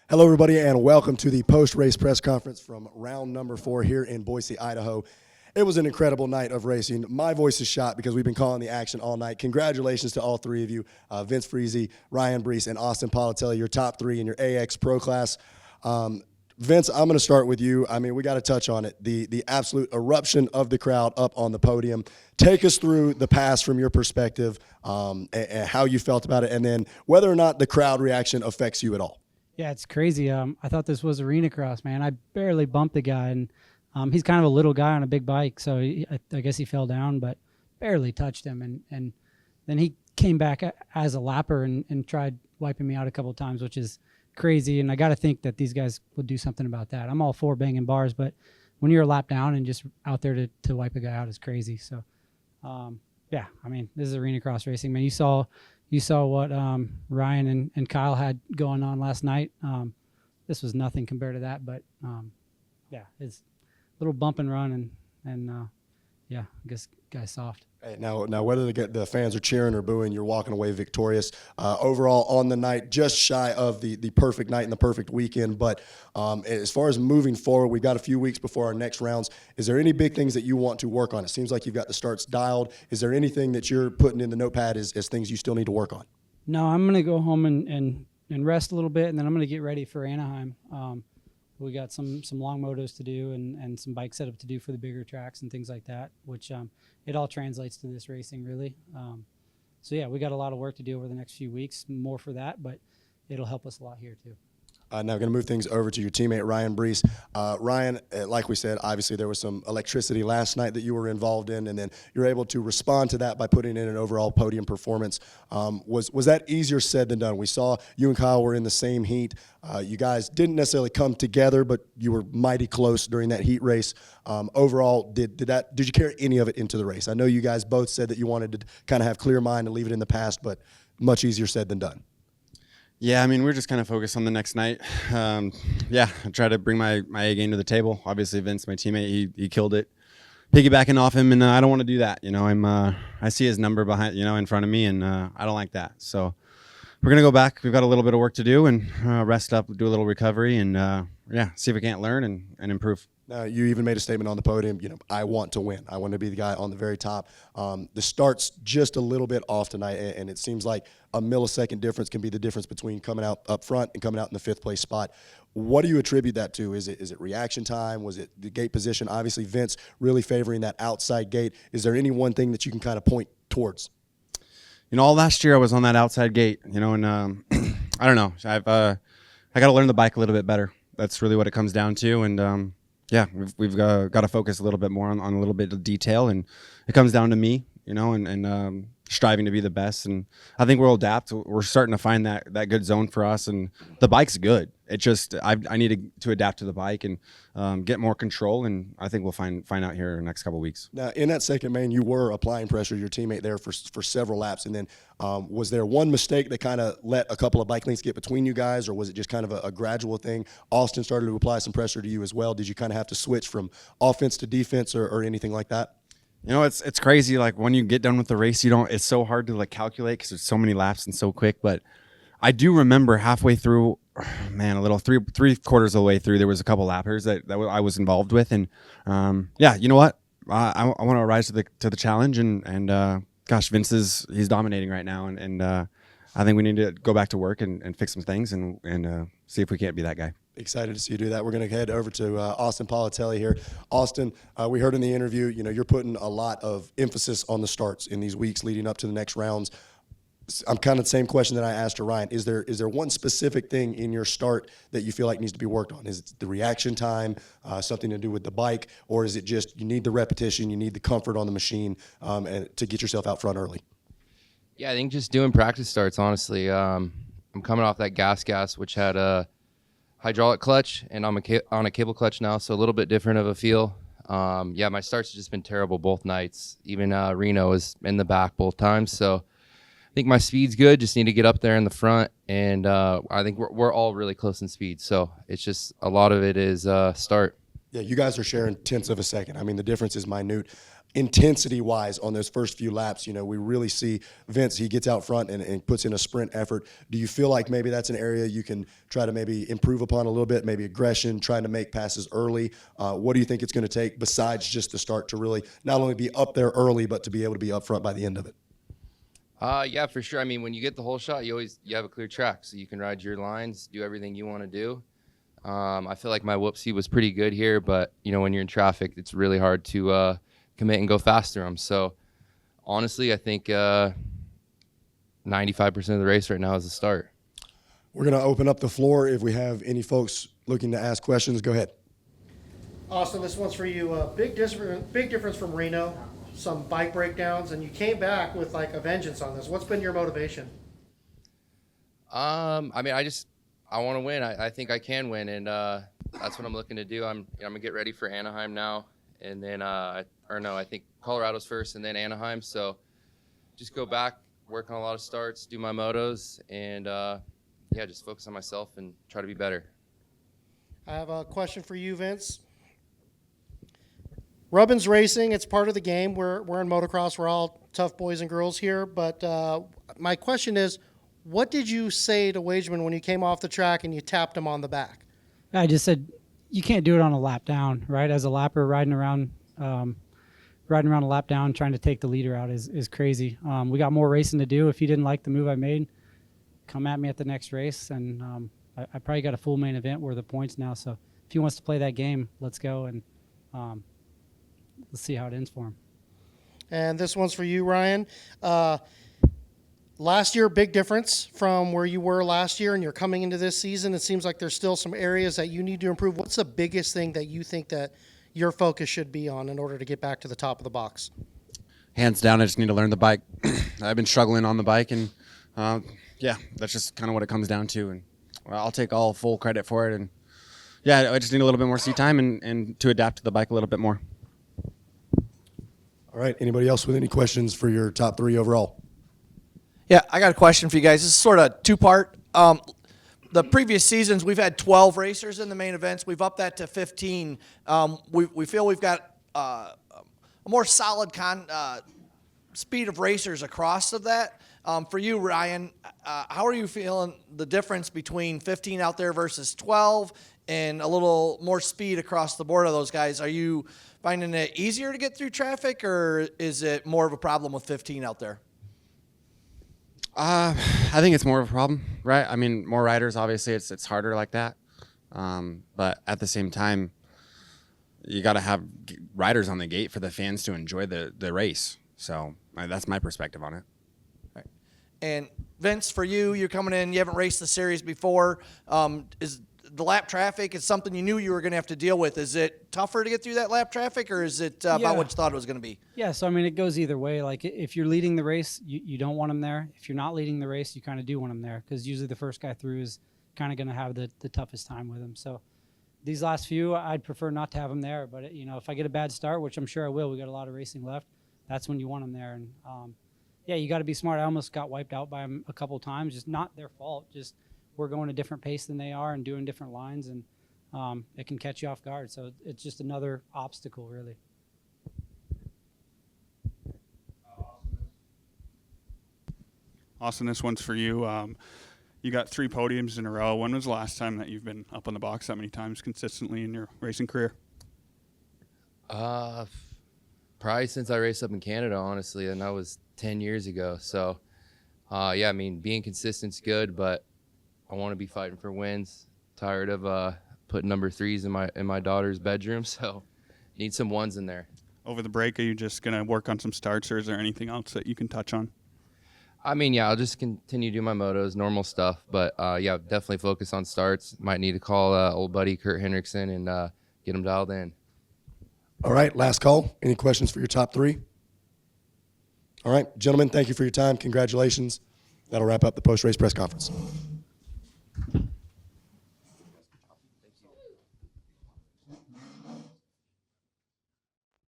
Hello, everybody, and welcome to the post-race press conference from round number 4 here in Boise, Idaho. It was an incredible night of racing. My voice is shot because we've been calling the action all night. Congratulations to all three of you, Vince Friese, Ryan Breece, and Austin Politelli, your top 3 in your AX Pro class. Vince, I'm going to start with you. I mean, we got to touch on it. The absolute eruption of the crowd up on the podium. Take us through the pass from your perspective, and how you felt about it, and then whether or not the crowd reaction affects you at all. Yeah, it's crazy. I thought this was Arenacross, man. I barely bumped the guy, and he's kind of a little guy on a big bike, so I guess he fell down, but barely touched him. And then he came back as a lapper and tried wiping me out a couple of times, which is crazy. And I got to think that these guys would do something about that. I'm all for banging bars, but when you're a lap down and just out there to wipe a guy out is crazy. So, yeah, I mean, this is Arenacross racing, man. You saw what Ryan and Kyle had going on last night. This was nothing compared to that, but yeah, it's a little bump and run, and yeah, I guess guy's soft. Hey, now whether the fans are cheering or booing, you're walking away victorious. Overall on the night, just shy of the perfect night and the perfect weekend. But as far as moving forward, we've got a few weeks before our next rounds. Is there any big things that you want to work on? It seems like you've got the starts dialed. Is there anything that you're putting in the notepad as things you still need to work on? No, I'm going to go home and rest a little bit, and then I'm going to get ready for Anaheim. We got some long motos to do and some bike setup to do for the bigger tracks and things like that, which it all translates to this racing, really. So, yeah, we got a lot of work to do over the next few weeks, more for that, but it'll help us a lot here too. Now we're going to move things over to your teammate, Ryan Breece. Ryan, like we said, obviously there was some electricity last night that you were involved in, and then you're able to respond to that by putting in an overall podium performance. Was that easier said than done? We saw you and Kyle were in the same heat. You guys didn't necessarily come together, but you were mighty close during that heat race. Overall, did you carry any of it into the race? I know you guys both said that you wanted to kind of have clear mind and leave it in the past, but much easier said than done. Yeah, I mean, we're just kind of focused on the next night. Yeah, I try to bring my A game to the table. Obviously, Vince, my teammate, he killed it, piggybacking off him, and I don't want to do that. You know, I see his number behind, in front of me, and I don't like that. So we're gonna go back. We've got a little bit of work to do, and rest up, do a little recovery, and yeah, see if we can't learn and improve. You even made a statement on the podium, I want to win. I want to be the guy on the very top. The start's just a little bit off tonight, and it seems like a millisecond difference can be the difference between coming out up front and coming out in the 5th place spot. What do you attribute that to? Is it reaction time? Was it the gate position? Obviously, Vince really favoring that outside gate. Is there any one thing that you can kind of point towards? All last year I was on that outside gate, and I don't know. I got to learn the bike a little bit better. That's really what it comes down to, and yeah, we've got to focus a little bit more on a little bit of detail, and it comes down to me, and striving to be the best. And I think we'll adapt. We're starting to find that good zone for us, and the bike's good. It just I need to adapt to the bike and get more control, and I think we'll find out here in the next couple of weeks. Now, in that second main, you were applying pressure to your teammate there for several laps, and then was there one mistake that kind of let a couple of bike links get between you guys, or was it just kind of a gradual thing? Austin started to apply some pressure to you as well. Did you kind of have to switch from offense to defense or anything like that? It's crazy. Like when you get done with the race, it's so hard to calculate because there's so many laps and so quick. But I do remember halfway through, man, a little three-quarters of the way through, there was a couple lappers that I was involved with, and yeah, you know what? I want to rise to the challenge, and gosh, Vince he's dominating right now, and I think we need to go back to work and fix some things and see if we can't be that guy. Excited to see you do that. We're going to head over to Austin Politelli here. Austin, we heard in the interview, you're putting a lot of emphasis on the starts in these weeks leading up to the next rounds. I'm kind of the same question that I asked to Ryan. Is there one specific thing in your start that you feel like needs to be worked on? Is it the reaction time, something to do with the bike, or is it just you need the repetition, you need the comfort on the machine and to get yourself out front early? Yeah, I think just doing practice starts, honestly. I'm coming off that gas, which had a hydraulic clutch, and I'm on a cable clutch now, so a little bit different of a feel. Yeah, my starts have just been terrible both nights. Even Reno is in the back both times, so I think my speed's good. Just need to get up there in the front, and I think we're all really close in speed, so it's just a lot of it is start. Yeah, you guys are sharing tenths of a second. I mean, the difference is minute. intensity-wise on those first few laps. You know, we really see Vince, he gets out front and puts in a sprint effort. Do you feel like maybe that's an area you can try to maybe improve upon a little bit, maybe aggression, trying to make passes early? What do you think it's going to take besides just the start to really not only be up there early, but to be able to be up front by the end of it? Yeah, for sure. I mean, when you get the whole shot, you have a clear track, so you can ride your lines, do everything you want to do. I feel like my whoop speed was pretty good here, but you know, when you're in traffic, it's really hard to commit and go fast through them. So honestly, I think 95% of the race right now is the start. We're going to open up the floor. If we have any folks looking to ask questions, go ahead. Austin, this one's for you. Big difference from Reno, some bike breakdowns, and you came back with like a vengeance on this. What's been your motivation? I mean, I want to win. I think I can win, and that's what I'm looking to do. I'm gonna get ready for Anaheim now, and then I think Colorado's first, and then Anaheim. So just go back, work on a lot of starts, do my motos, and just focus on myself and try to be better. I have a question for you, Vince. Rubbin's racing, it's part of the game. We're in motocross. We're all tough boys and girls here. But my question is, what did you say to Wageman when you came off the track and you tapped him on the back? I just said you can't do it on a lap down, right? As a lapper, riding around a lap down, trying to take the leader out is crazy. We got more racing to do. If you didn't like the move I made, come at me at the next race, and I probably got a full main event worth of points now. So if he wants to play that game, let's go, and let's see how it ends for him. And this one's for you, Ryan. Last year, big difference from where you were last year, and you're coming into this season. It seems like there's still some areas that you need to improve. What's the biggest thing that you think that your focus should be on in order to get back to the top of the box? Hands down, I just need to learn the bike. I've been struggling on the bike, and that's just kind of what it comes down to. And I'll take all full credit for it. And yeah, I just need a little bit more seat time and to adapt to the bike a little bit more. All right. Anybody else with any questions for your top three overall? Yeah, I got a question for you guys. This is sort of two-part. The previous seasons, we've had 12 racers in the main events. We've upped that to 15. We feel we've got a more solid speed of racers across of that. For you, Ryan, how are you feeling the difference between 15 out there versus 12 and a little more speed across the board of those guys? Are you finding it easier to get through traffic, or is it more of a problem with 15 out there? I think it's more of a problem, right? I mean, more riders, obviously, it's harder like that. But at the same time, you got to have riders on the gate for the fans to enjoy the race. So that's my perspective on it. Right. And Vince, for you, you're coming in, you haven't raced the series before. Is the lap traffic is something you knew you were going to have to deal with? Is it tougher to get through that lap traffic, or is it about what you thought it was going to be? Yeah, so I mean, it goes either way. Like if you're leading the race, you don't want them there. If you're not leading the race, you kind of do want them there, because usually the first guy through is kind of going to have the toughest time with them. So these last few, I'd prefer not to have them there. But if I get a bad start, which I'm sure I will, we got a lot of racing left, that's when you want them there. And you got to be smart. I almost got wiped out by them a couple times, just not their fault. Just we're going a different pace than they are and doing different lines, and it can catch you off guard. So it's just another obstacle, really. Austin, this one's for you. You got 3 podiums in a row. When was the last time that you've been up on the box that many times consistently in your racing career? Probably since I raced up in Canada, honestly, and that was 10 years ago. So, I mean, being consistent's good, but I want to be fighting for wins. Tired of putting number 3s in my daughter's bedroom, so need some 1s in there. Over the break, are you just going to work on some starts, or is there anything else that you can touch on? I mean, I'll just continue to do my motos, normal stuff, but definitely focus on starts. Might need to call old buddy Kurt Hendrickson and get him dialed in. All right, last call. Any questions for your top 3? All right, gentlemen, thank you for your time. Congratulations. That'll wrap up the post-race press conference.